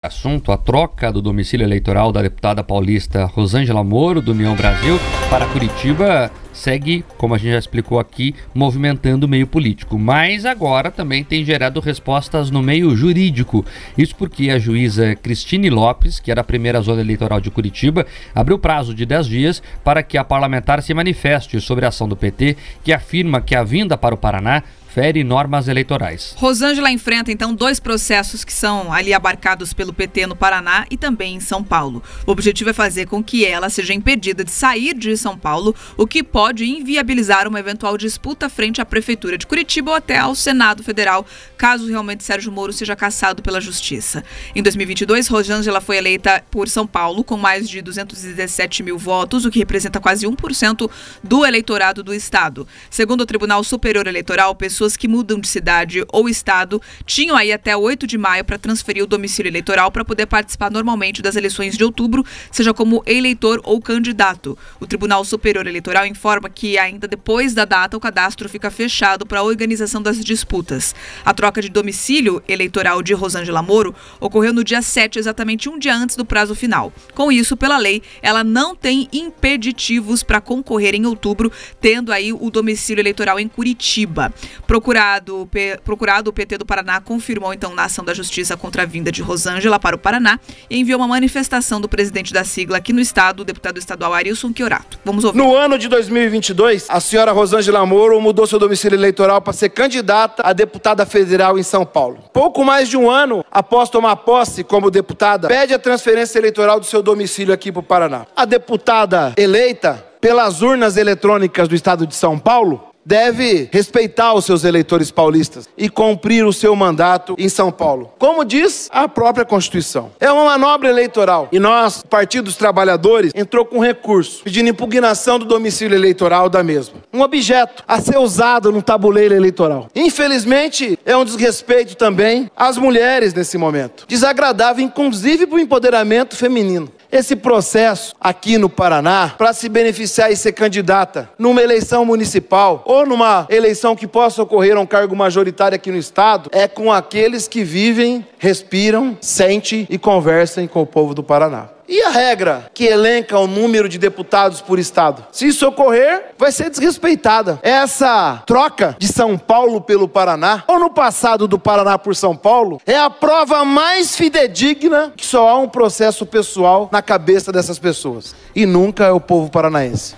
Assunto: a troca do domicílio eleitoral da deputada paulista Rosângela Moro, do União Brasil, para Curitiba, segue, como a gente já explicou aqui, movimentando o meio político. Mas agora também tem gerado respostas no meio jurídico. Isso porque a juíza Cristine Lopes, que era a primeira zona eleitoral de Curitiba, abriu prazo de 10 dias para que a parlamentar se manifeste sobre a ação do PT, que afirma que a vinda para o Paraná fere normas eleitorais. Rosângela enfrenta então 2 processos que são ali abarcados pelo PT no Paraná e também em São Paulo. O objetivo é fazer com que ela seja impedida de sair de São Paulo, o que pode inviabilizar uma eventual disputa frente à Prefeitura de Curitiba ou até ao Senado Federal, caso realmente Sérgio Moro seja cassado pela Justiça. Em 2022, Rosângela foi eleita por São Paulo com mais de 217 mil votos, o que representa quase 1% do eleitorado do estado. Segundo o Tribunal Superior Eleitoral, pessoas que mudam de cidade ou estado tinham aí até 8 de maio para transferir o domicílio eleitoral para poder participar normalmente das eleições de outubro, seja como eleitor ou candidato. O Tribunal Superior Eleitoral informa que ainda depois da data o cadastro fica fechado para a organização das disputas. A troca de domicílio eleitoral de Rosângela Moro ocorreu no dia 7, exatamente um dia antes do prazo final. Com isso, pela lei, ela não tem impeditivos para concorrer em outubro, tendo aí o domicílio eleitoral em Curitiba. Procurado, o PT do Paraná confirmou então na ação da Justiça contra a vinda de Rosângela para o Paraná e enviou uma manifestação do presidente da sigla aqui no estado, o deputado estadual Arilson Chiorato. Vamos ouvir. No ano de 2022, a senhora Rosângela Moro mudou seu domicílio eleitoral para ser candidata a deputada federal em São Paulo. Pouco mais de um ano após tomar posse como deputada, pede a transferência eleitoral do seu domicílio aqui para o Paraná. A deputada eleita pelas urnas eletrônicas do estado de São Paulo deve respeitar os seus eleitores paulistas e cumprir o seu mandato em São Paulo, como diz a própria Constituição. É uma manobra eleitoral e nós, Partido dos Trabalhadores, entrou com recurso pedindo impugnação do domicílio eleitoral da mesma. Um objeto a ser usado no tabuleiro eleitoral. Infelizmente, é um desrespeito também às mulheres nesse momento. Desagradável, inclusive, para o empoderamento feminino. Esse processo aqui no Paraná, para se beneficiar e ser candidata numa eleição municipal ou numa eleição que possa ocorrer a um cargo majoritário aqui no estado, é com aqueles que vivem, respiram, sentem e conversam com o povo do Paraná. E a regra que elenca o número de deputados por estado? Se isso ocorrer, vai ser desrespeitada. Essa troca de São Paulo pelo Paraná, ou no passado do Paraná por São Paulo, é a prova mais fidedigna que só há um processo pessoal na cabeça dessas pessoas. E nunca é o povo paranaense.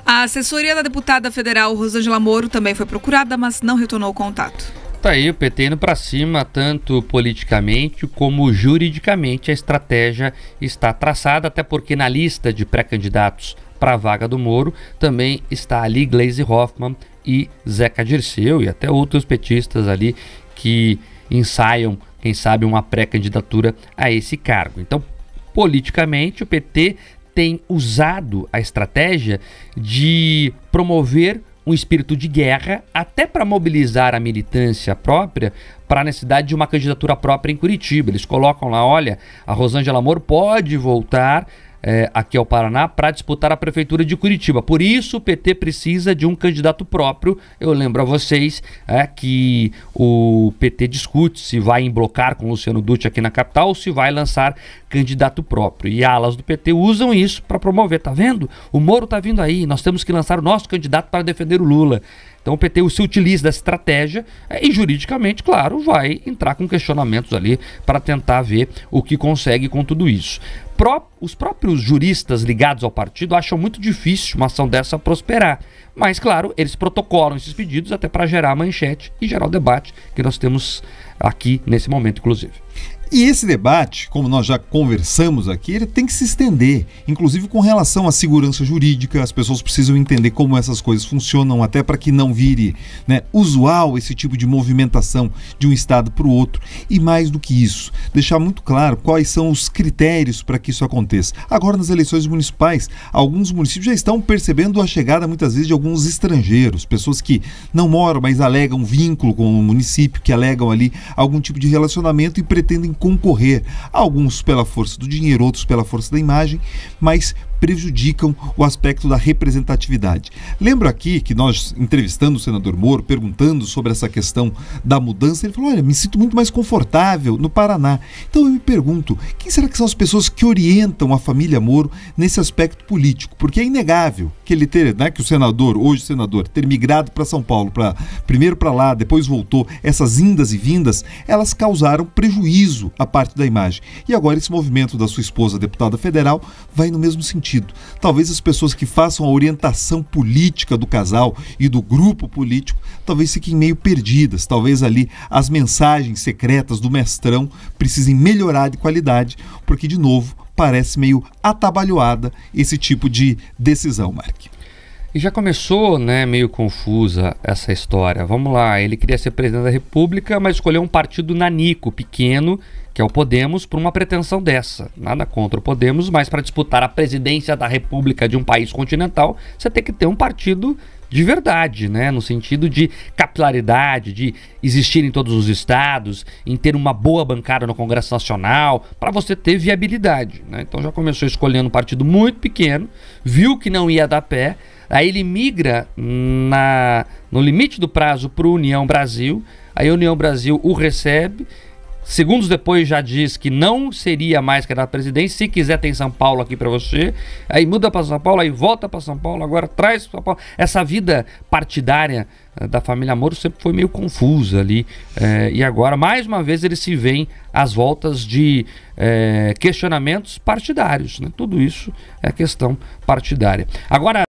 A assessoria da deputada federal Rosângela Moro também foi procurada, mas não retornou o contato. Tá aí o PT indo para cima, tanto politicamente como juridicamente. A estratégia está traçada, até porque na lista de pré-candidatos para a vaga do Moro também está ali Gleisi Hoffmann e Zeca Dirceu e até outros petistas ali que ensaiam, quem sabe, uma pré-candidatura a esse cargo. Então, politicamente, o PT tem usado a estratégia de promover um espírito de guerra, até para mobilizar a militância própria para a necessidade de uma candidatura própria em Curitiba. Eles colocam lá, olha, a Rosângela Moro pode voltar aqui ao Paraná para disputar a prefeitura de Curitiba. Por isso o PT precisa de um candidato próprio. Eu lembro a vocês que o PT discute se vai emblocar com Luciano Dutti aqui na capital ou se vai lançar candidato próprio. E alas do PT usam isso para promover. Tá vendo? O Moro tá vindo aí, nós temos que lançar o nosso candidato para defender o Lula. Então o PT se utiliza dessa estratégia e juridicamente, claro, vai entrar com questionamentos ali para tentar ver o que consegue com tudo isso. Os próprios juristas ligados ao partido acham muito difícil uma ação dessa prosperar. Mas, claro, eles protocolam esses pedidos até para gerar a manchete e gerar o debate que nós temos aqui nesse momento, inclusive. E esse debate, como nós já conversamos aqui, ele tem que se estender, inclusive com relação à segurança jurídica. As pessoas precisam entender como essas coisas funcionam, até para que não vire, usual esse tipo de movimentação de um estado para o outro. E mais do que isso, deixar muito claro quais são os critérios para que isso aconteça. Agora, nas eleições municipais, alguns municípios já estão percebendo a chegada, muitas vezes, de alguns estrangeiros, pessoas que não moram, mas alegam vínculo com o município, que alegam ali algum tipo de relacionamento e pretendem concorrer, alguns pela força do dinheiro, outros pela força da imagem, mas prejudicam o aspecto da representatividade. Lembro aqui que nós, entrevistando o senador Moro, perguntando sobre essa questão da mudança, ele falou, olha, me sinto muito mais confortável no Paraná. Então eu me pergunto, quem será que são as pessoas que orientam a família Moro nesse aspecto político? Porque é inegável que ele ter, né, que o senador, hoje o senador, ter migrado para São Paulo, primeiro para lá, depois voltou, essas indas e vindas, elas causaram prejuízo à parte da imagem. E agora esse movimento da sua esposa, deputada federal, vai no mesmo sentido. Talvez as pessoas que façam a orientação política do casal e do grupo político talvez fiquem meio perdidas, talvez ali as mensagens secretas do mestrão precisem melhorar de qualidade, porque de novo parece meio atabalhoada esse tipo de decisão, Mark. E já começou, né, meio confusa essa história. Vamos lá, ele queria ser presidente da República, mas escolheu um partido nanico, pequeno, que é o Podemos, por uma pretensão dessa. Nada contra o Podemos, mas para disputar a presidência da República de um país continental, você tem que ter um partido de verdade, né? No sentido de capilaridade, de existir em todos os estados, em ter uma boa bancada no Congresso Nacional, para você ter viabilidade, né? Então já começou escolhendo um partido muito pequeno, viu que não ia dar pé, aí ele migra no limite do prazo para o União Brasil, aí a União Brasil o recebe. Segundos depois já diz que não seria mais candidato à presidência, se quiser tem São Paulo aqui para você, aí muda para São Paulo, aí volta para São Paulo, agora traz São Paulo. Essa vida partidária da família Moro sempre foi meio confusa ali, e agora mais uma vez eles se veem às voltas de questionamentos partidários, né? Tudo isso é questão partidária. Agora